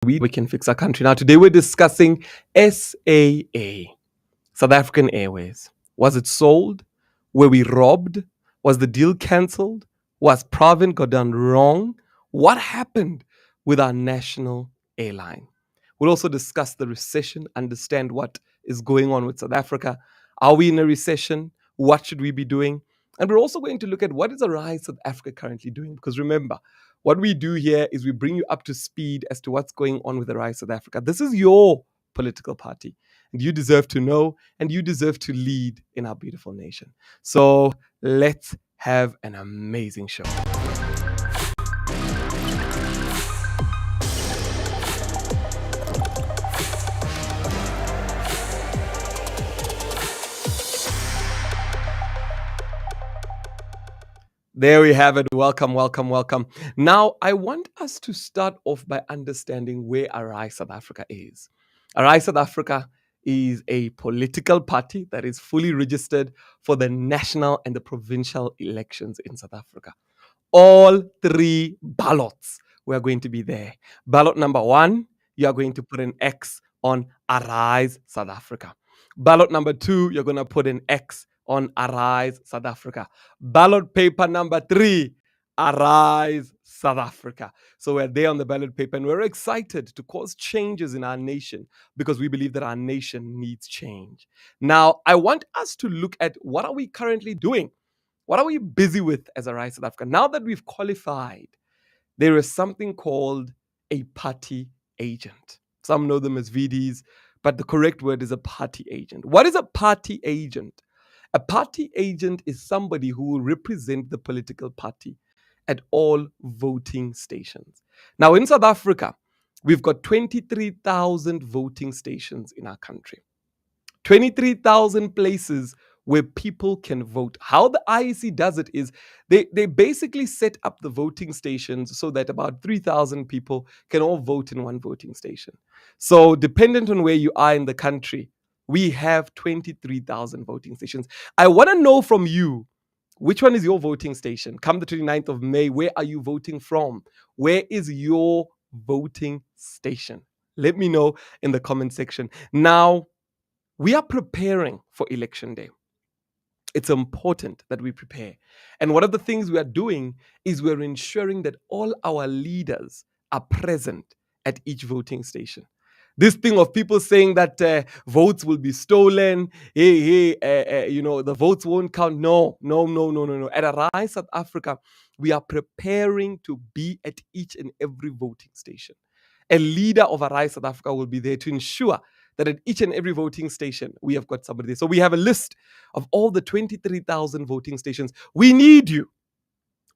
we can fix our country. Now, today we're discussing SAA, South African Airways. Was it sold? Were we robbed? Was the deal cancelled? Was Pravin got done wrong? What happened with our national airline? We'll also discuss the recession, understand what is going on with South Africa. Are we in a recession? What should we be doing? And we're also going to look at what is Arise South Africa currently doing. Because remember, what we do here is we bring you up to speed as to what's going on with Arise South Africa. This is your political party. And you deserve to know and you deserve to lead in our beautiful nation. So let's have an amazing show. There we have it. Welcome, welcome, welcome. Now, I want us to start off by understanding where Arise South Africa is. Arise South Africa is a political party that is fully registered for the national and the provincial elections in South Africa. All three ballots were going to be there. Ballot number 1, you are going to put an X on Arise South Africa. Ballot number 2, you're going to put an X on Arise South Africa. Ballot paper number 3, Arise South Africa. So we're there on the ballot paper and we're excited to cause changes in our nation because we believe that our nation needs change. Now, I want us to look at what are we currently doing? What are we busy with as Arise South Africa? Now that we've qualified, there is something called a party agent. Some know them as VDs, but the correct word is a party agent. What is a party agent? A party agent is somebody who will represent the political party at all voting stations. Now, in South Africa, we've got 23,000 voting stations in our country. 23,000 places where people can vote. How the IEC does it is they basically set up the voting stations so that about 3,000 people can all vote in one voting station. So dependent on where you are in the country, we have 23,000 voting stations. I want to know from you, which one is your voting station? Come the 29th of May, where are you voting from? Where is your voting station? Let me know in the comment section. Now, we are preparing for election day. It's important that we prepare. And one of the things we are doing is we're ensuring that all our leaders are present at each voting station. This thing of people saying that votes will be stolen, the votes won't count. No. At Arise South Africa, we are preparing to be at each and every voting station. A leader of Arise South Africa will be there to ensure that at each and every voting station, we have got somebody there. So we have a list of all the 23,000 voting stations. We need you.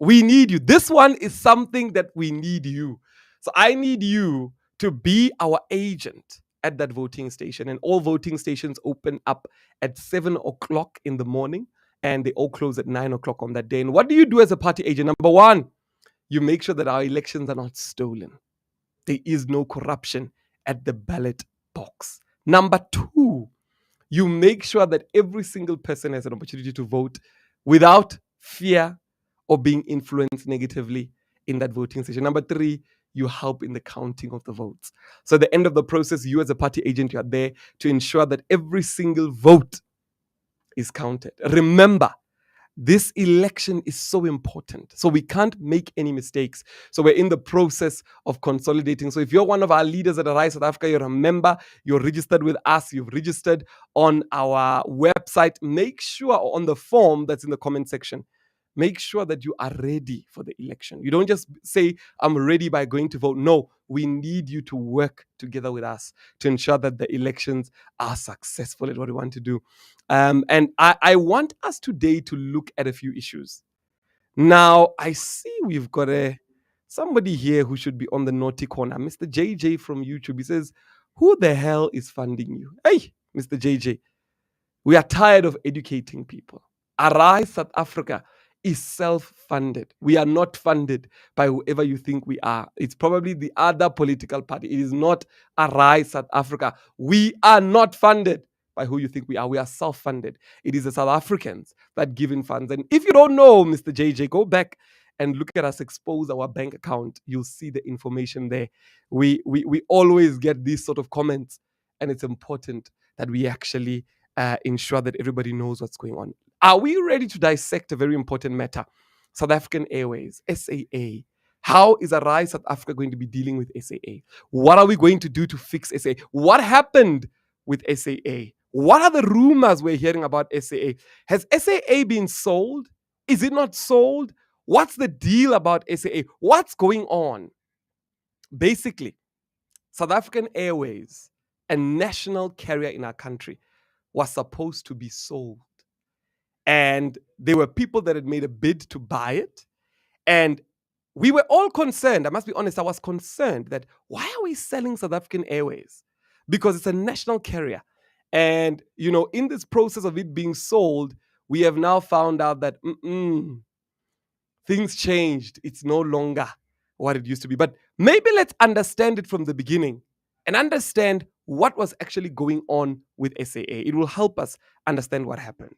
We need you. This one is something that we need you. So I need you to be our agent at that voting station. And all voting stations open up at 7 o'clock in the morning and they all close at 9 o'clock on that day. And what do you do as a party agent? Number 1, you make sure that our elections are not stolen. There is no corruption at the ballot box. Number 2, you make sure that every single person has an opportunity to vote without fear or being influenced negatively in that voting station. Number 3, you help in the counting of the votes. So at the end of the process, you as a party agent, you are there to ensure that every single vote is counted. Remember, this election is so important. So we can't make any mistakes. So we're in the process of consolidating. So if you're one of our leaders at Arise South Africa, you're a member, you're registered with us, you've registered on our website, make sure on the form that's in the comment section, make sure that you are ready for the election. You don't just say, I'm ready by going to vote. No, we need you to work together with us to ensure that the elections are successful at what we want to do. And I want us today to look at a few issues. Now, I see we've got somebody here who should be on the naughty corner. Mr. JJ from YouTube. He says, who the hell is funding you? Hey, Mr. JJ, we are tired of educating people. Arise South Africa is self-funded. We are not funded by whoever you think we are. It's probably the other political party. It is not Arise South Africa. We are not funded by who you think we are. We are self-funded. It is the South Africans that give in funds. And if you don't know, Mr. JJ, go back and look at us expose our bank account, you'll see the information there. We always get these sort of comments, and it's important that we actually ensure that everybody knows what's going on. Are we ready to dissect a very important matter? South African Airways, SAA. How is Arise South Africa going to be dealing with SAA? What are we going to do to fix SAA? What happened with SAA? What are the rumors we're hearing about SAA? Has SAA been sold? Is it not sold? What's the deal about SAA? What's going on? Basically, South African Airways, a national carrier in our country, was supposed to be sold. And there were people that had made a bid to buy it. And we were all concerned. I must be honest, I was concerned that why are we selling South African Airways? Because it's a national carrier. And, in this process of it being sold, we have now found out that things changed. It's no longer what it used to be. But maybe let's understand it from the beginning and understand what was actually going on with SAA. It will help us understand what happened.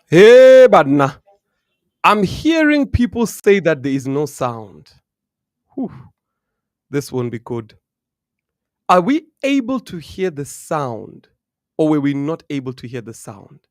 Hey, Badna. I'm hearing people say that there is no sound. Whew, this won't be good. Are we able to hear the sound, or were we not able to hear the sound?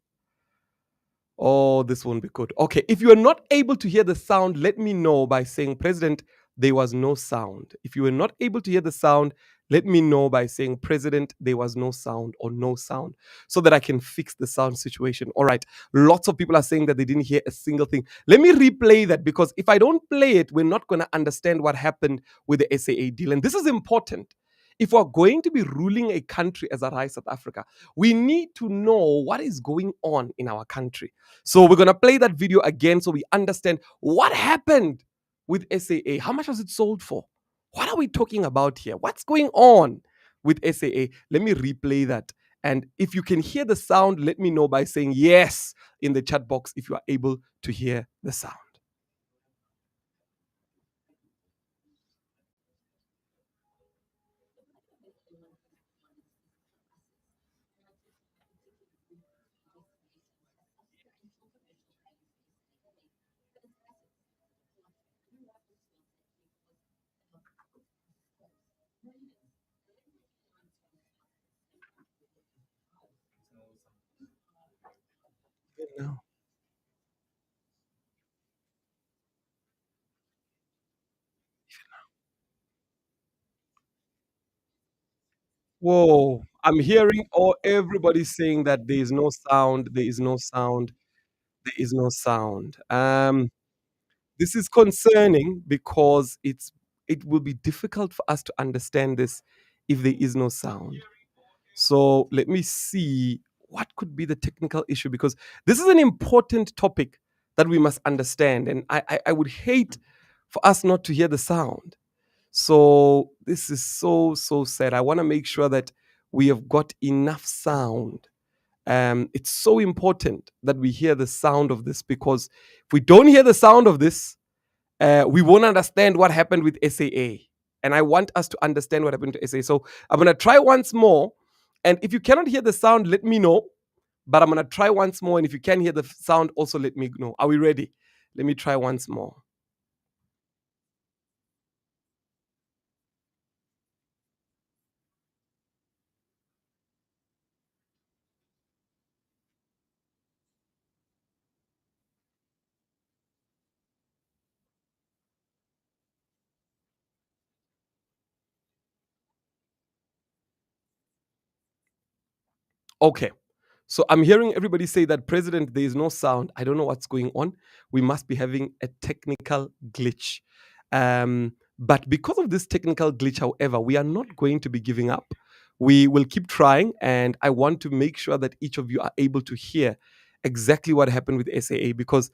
Oh, this won't be good. Okay, if you are not able to hear the sound, let me know by saying, President, there was no sound. If you were not able to hear the sound, let me know by saying, President, there was no sound or no sound, so that I can fix the sound situation. All right, lots of people are saying that they didn't hear a single thing. Let me replay that, because if I don't play it, we're not going to understand what happened with the SAA deal. And this is important. If we're going to be ruling a country as a Rise South Africa, we need to know what is going on in our country. So we're going to play that video again so we understand what happened with SAA. How much was it sold for? What are we talking about here? What's going on with SAA? Let me replay that. And if you can hear the sound, let me know by saying yes in the chat box if you are able to hear the sound. No. Whoa, I'm hearing everybody saying that there is no sound, there is no sound, there is no sound. This is concerning because it will be difficult for us to understand this if there is no sound. So let me see what could be the technical issue, because this is an important topic that we must understand, and I would hate for us not to hear the sound. So this is so sad. I want to make sure that we have got enough sound. It's so important that we hear the sound of this, because if we don't hear the sound of this, we won't understand what happened with SAA. And I want us to understand what happened to SAA. So I'm going to try once more. And if you cannot hear the sound, let me know. But I'm going to try once more. And if you can hear the sound, also let me know. Are we ready? Let me try once more. Okay. So I'm hearing everybody say that, President, there is no sound. I don't know what's going on. We must be having a technical glitch. But because of this technical glitch, however, we are not going to be giving up. We will keep trying, and I want to make sure that each of you are able to hear exactly what happened with SAA, because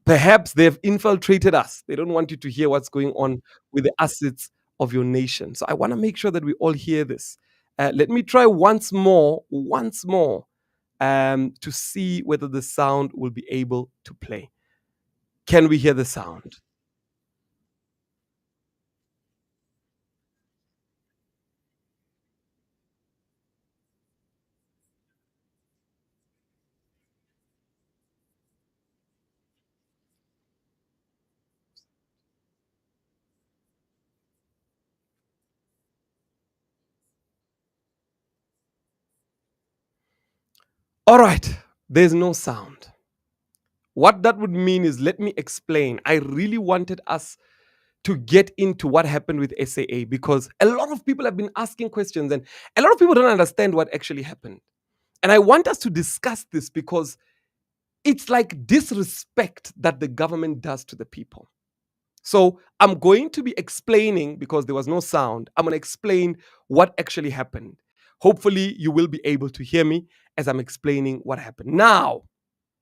perhaps they've infiltrated us. They don't want you to hear what's going on with the assets of your nation. So I want to make sure that we all hear this. Let me try once more, to see whether the sound will be able to play. Can we hear the sound? All right, there's no sound. What that would mean is, let me explain. I really wanted us to get into what happened with SAA, because a lot of people have been asking questions and a lot of people don't understand what actually happened. And I want us to discuss this because it's like disrespect that the government does to the people. So I'm going to be explaining, because there was no sound, I'm going to explain what actually happened. Hopefully, you will be able to hear me as I'm explaining what happened. Now,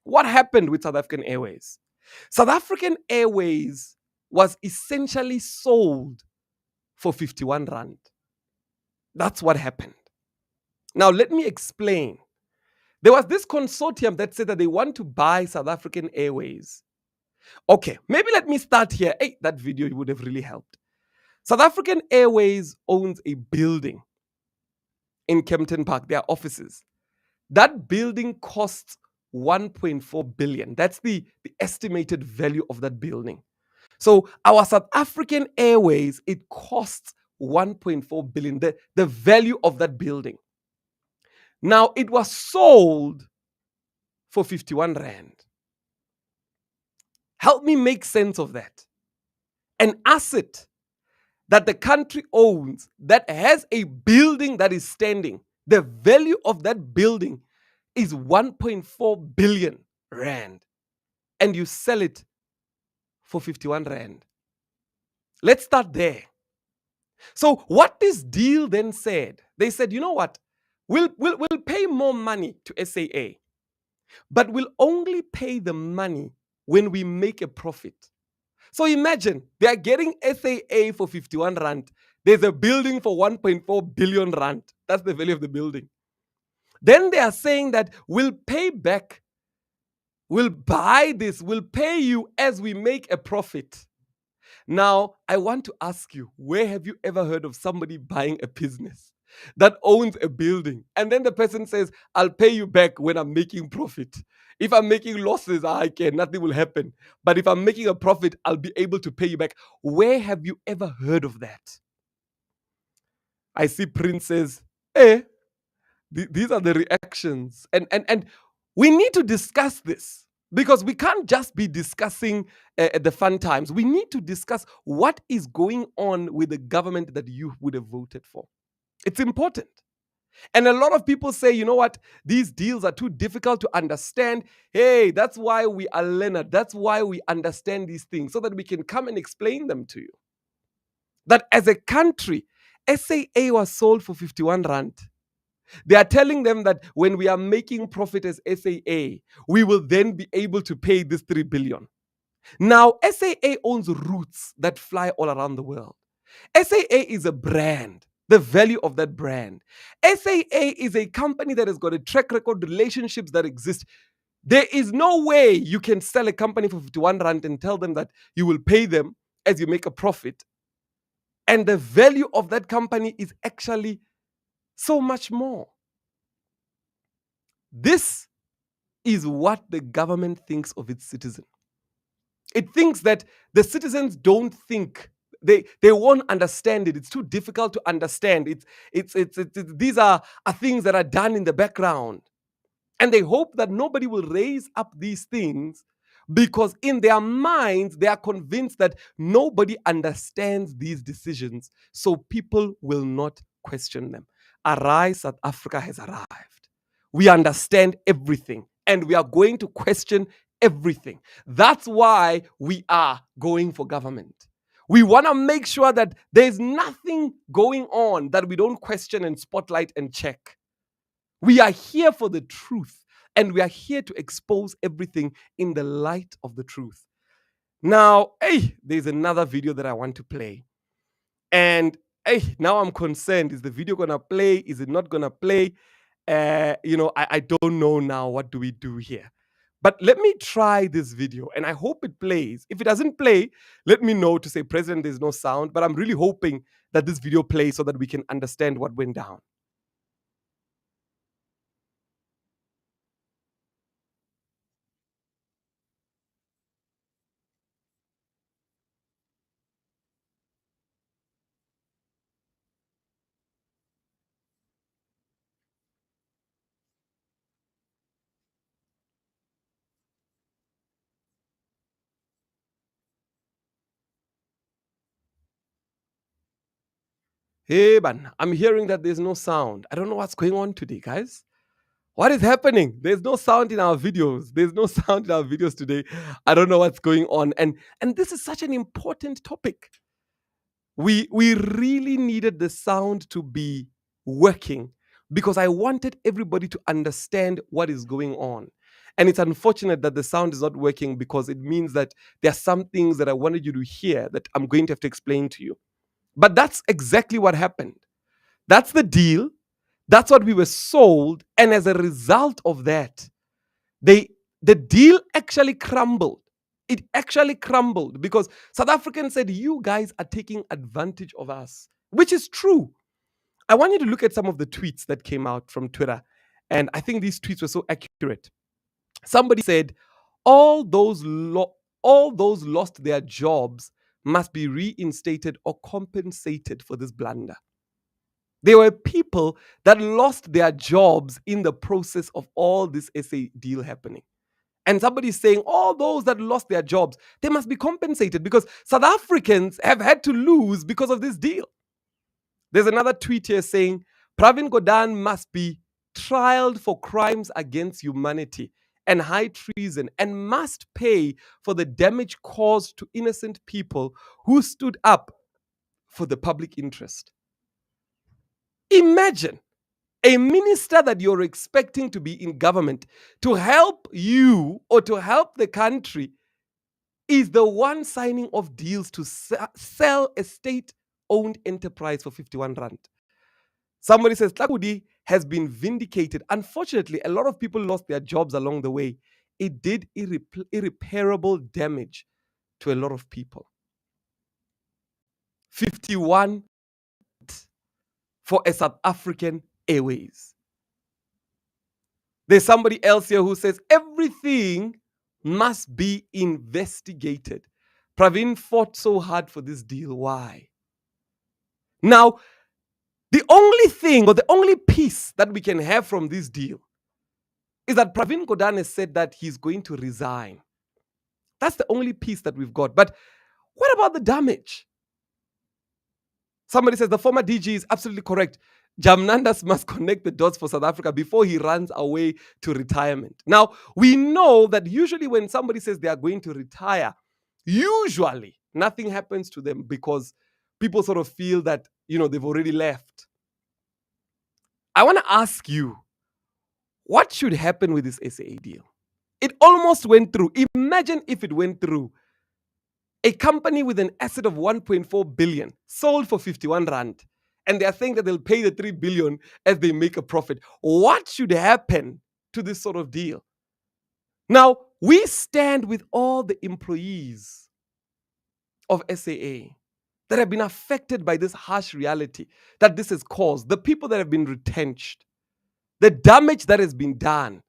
what happened with South African Airways? South African Airways was essentially sold for 51 Rand. That's what happened. Now, let me explain. There was this consortium that said that they want to buy South African Airways. Okay, maybe let me start here. Hey, that video would have really helped. South African Airways owns a building in Kempton Park, their offices. That building costs 1.4 billion. That's the estimated value of that building. So our South African Airways, it costs 1.4 billion, the value of that building. Now, it was sold for 51 Rand. Help me make sense of that. An asset that the country owns that has a building that is standing, the value of that building is 1.4 billion Rand. And you sell it for 51 Rand. Let's start there. So what this deal then said, they said, you know what? We'll pay more money to SAA, but we'll only pay the money when we make a profit. So imagine they are getting SAA for 51 Rand. There's a building for 1.4 billion Rand. That's the value of the building. Then they are saying that we'll pay back, we'll buy this, we'll pay you as we make a profit. Now, I want to ask you, where have you ever heard of somebody buying a business that owns a building and then the person says, I'll pay you back when I'm making profit? If I'm making losses, I can, nothing will happen. But if I'm making a profit, I'll be able to pay you back. Where have you ever heard of that? I see Princess, these are the reactions. And we need to discuss this. Because we can't just be discussing the fun times. We need to discuss what is going on with the government that you would have voted for. It's important. And a lot of people say, you know what, these deals are too difficult to understand. Hey, that's why we are learned. That's why we understand these things, so that we can come and explain them to you. That as a country, SAA was sold for 51 Rand. They are telling them that when we are making profit as SAA, we will then be able to pay this 3 billion. Now, SAA owns routes that fly all around the world. SAA is a brand, the value of that brand. SAA is a company that has got a track record, relationships that exist. There is no way you can sell a company for 51 Rand and tell them that you will pay them as you make a profit. And the value of that company is actually so much more. This is what the government thinks of its citizen. It thinks that the citizens don't think, they won't understand it. It's too difficult to understand. These are things that are done in the background. And they hope that nobody will raise up these things, because in their minds, they are convinced that nobody understands these decisions, so people will not question them. Arise, South Africa has arrived. We understand everything, and we are going to question everything. That's why we are going for government. We want to make sure that there's nothing going on that we don't question and spotlight and check. We are here for the truth, and we are here to expose everything in the light of the truth. Now, there's another video that I want to play. And now I'm concerned. Is the video going to play? Is it not going to play? I don't know now. What do we do here? But let me try this video, and I hope it plays. If it doesn't play, let me know to say, President, there's no sound. But I'm really hoping that this video plays so that we can understand what went down. Hey, man, I'm hearing that there's no sound. I don't know what's going on today, guys. What is happening? There's no sound in our videos. There's no sound in our videos today. I don't know what's going on. And this is such an important topic. We really needed the sound to be working, because I wanted everybody to understand what is going on. And it's unfortunate that the sound is not working, because it means that there are some things that I wanted you to hear that I'm going to have to explain to you. But that's exactly what happened. That's the deal. That's what we were sold. And as a result of that, the deal actually crumbled. It actually crumbled because South Africans said, you guys are taking advantage of us, which is true. I want you to look at some of the tweets that came out from Twitter. And I think these tweets were so accurate. Somebody said, all those lost their jobs must be reinstated or compensated for this blunder. There were people that lost their jobs in the process of all this SA deal happening. And somebody's saying, all those that lost their jobs, they must be compensated because South Africans have had to lose because of this deal. There's another tweet here saying, Pravin Gordhan must be trialed for crimes against humanity and high treason and must pay for the damage caused to innocent people who stood up for the public interest. Imagine a minister that you're expecting to be in government to help you or to help the country is the one signing off deals to sell a state-owned enterprise for 51 rand. Somebody says Tlakudi has been vindicated. Unfortunately, a lot of people lost their jobs along the way. It did irreparable damage to a lot of people. 51 for a South African Airways. There's somebody else here who says everything must be investigated. Pravin fought so hard for this deal. Why? Now, the only thing or the only piece that we can have from this deal is that Pravin Gordhan has said that he's going to resign. That's the only piece that we've got. But what about the damage? Somebody says the former DG is absolutely correct. Jamnandas must connect the dots for South Africa before he runs away to retirement. Now, we know that usually when somebody says they are going to retire, usually nothing happens to them because people sort of feel that, they've already left. I want to ask you, what should happen with this SAA deal? It almost went through. Imagine if it went through. A company with an asset of 1.4 billion sold for 51 rand. And they are saying that they'll pay the 3 billion as they make a profit. What should happen to this sort of deal? Now, we stand with all the employees of SAA that have been affected by this harsh reality that this has caused, the people that have been retrenched, the damage that has been done.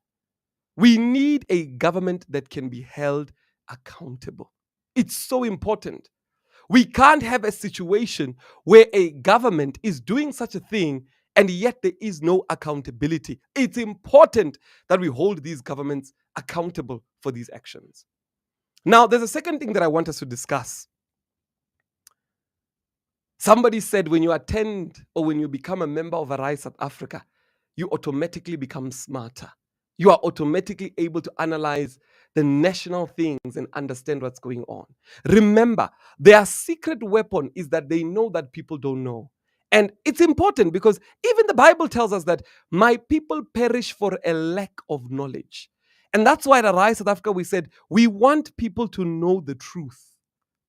We need a government that can be held accountable. It's so important. We can't have a situation where a government is doing such a thing and yet there is no accountability. It's important that we hold these governments accountable for these actions. Now, there's a second thing that I want us to discuss. Somebody said when you attend or when you become a member of Arise South Africa, you automatically become smarter. You are automatically able to analyze the national things and understand what's going on. Remember, their secret weapon is that they know that people don't know. And it's important because even the Bible tells us that my people perish for a lack of knowledge. And that's why at Arise South Africa, we said we want people to know the truth.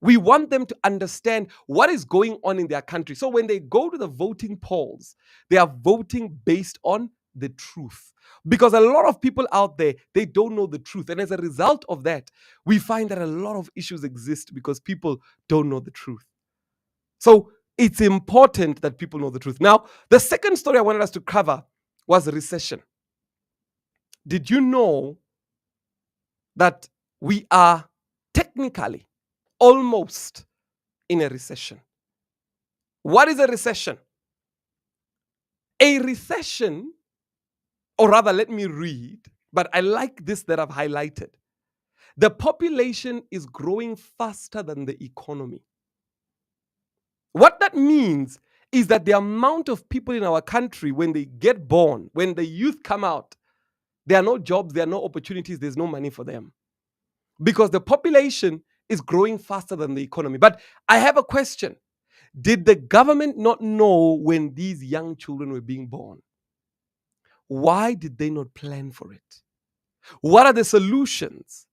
We want them to understand what is going on in their country. So when they go to the voting polls, they are voting based on the truth. Because a lot of people out there, they don't know the truth. And as a result of that, we find that a lot of issues exist because people don't know the truth. So it's important that people know the truth. Now, the second story I wanted us to cover was the recession. Did you know that we are technically almost in a recession? What is a recession? A recession, or rather, let me read, but I like this that I've highlighted. The population is growing faster than the economy. What that means is that the amount of people in our country, when they get born, when the youth come out, there are no jobs, there are no opportunities, there's no money for them. Because the population is growing faster than the economy. But I have a question. Did the government not know when these young children were being born? Why did they not plan for it? What are the solutions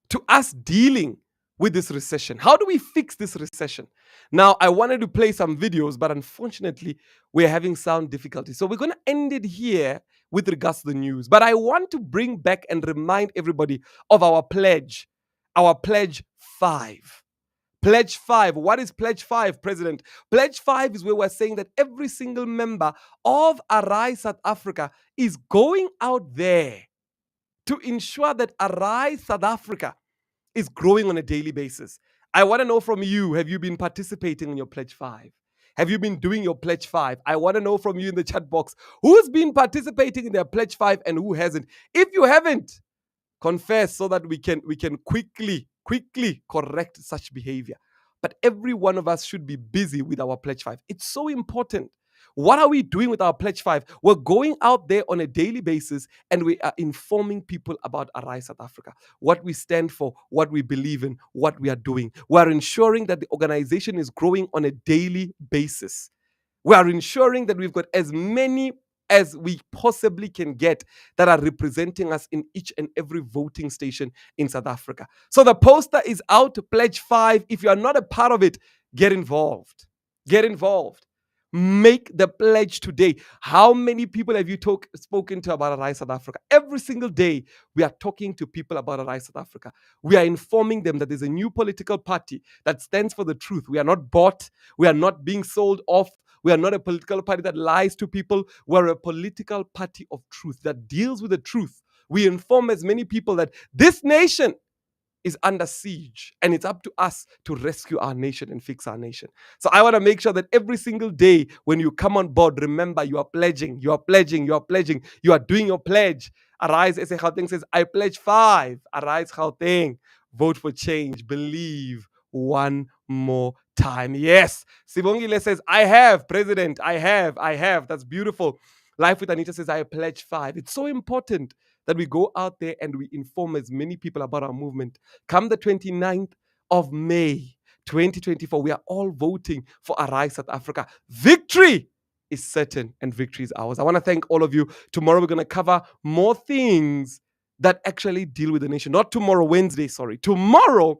to us dealing with this recession? How do we fix this recession? Now, I wanted to play some videos, but unfortunately, we're having sound difficulties. So we're going to end it here with regards to the news. But I want to bring back and remind everybody of our pledge 5. Pledge 5. What is Pledge 5, President? Pledge 5 is where we're saying that every single member of Arise South Africa is going out there to ensure that Arise South Africa is growing on a daily basis. I want to know from you, have you been participating in your Pledge 5? Have you been doing your Pledge 5? I want to know from you in the chat box who's been participating in their Pledge 5 and who hasn't. If you haven't, confess so that we can quickly correct such behavior. But every one of us should be busy with our Pledge 5. It's so important. What are we doing with our Pledge 5? We're going out there on a daily basis and we are informing people about Arise South Africa, what we stand for, what we believe in, what we are doing. We are ensuring that the organization is growing on a daily basis. We are ensuring that we've got as many as we possibly can get that are representing us in each and every voting station in South Africa. So the poster is out, Pledge 5. If you are not a part of it, get involved. Get involved. Make the pledge today. How many people have you spoken to about Arise South Africa? Every single day, we are talking to people about Arise South Africa. We are informing them that there's a new political party that stands for the truth. We are not bought. We are not being sold off. We are not a political party that lies to people. We're a political party of truth that deals with the truth. We inform as many people that this nation is under siege and it's up to us to rescue our nation and fix our nation. So I want to make sure that every single day when you come on board, remember you are pledging, you are pledging, you are pledging, you are doing your pledge. Arise SA Gauteng says, I pledge 5. Arise Gauteng, vote for change, believe one more time. Yes. Sibongile says, I have, President, I have. That's beautiful. Life with Anita says, I pledge 5. It's so important that we go out there and we inform as many people about our movement. Come the 29th of May, 2024, we are all voting for Arise South Africa. Victory is certain and victory is ours. I want to thank all of you. Tomorrow we're going to cover more things that actually deal with the nation. Not tomorrow, Wednesday, sorry. Tomorrow,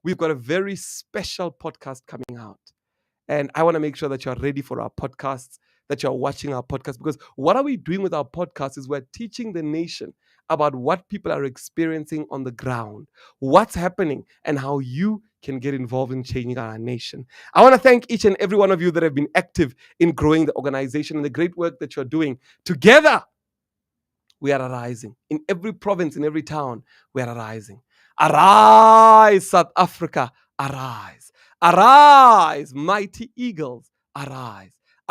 we've got a very special podcast coming out. And I want to make sure that you're ready for our podcasts, that you're watching our podcast, because what are we doing with our podcast is we're teaching the nation about what people are experiencing on the ground, what's happening, and how you can get involved in changing our nation. I want to thank each and every one of you that have been active in growing the organization and the great work that you're doing. Together, we are arising. In every province, in every town, we are arising. Arise, South Africa, arise. Arise, mighty eagles, arise.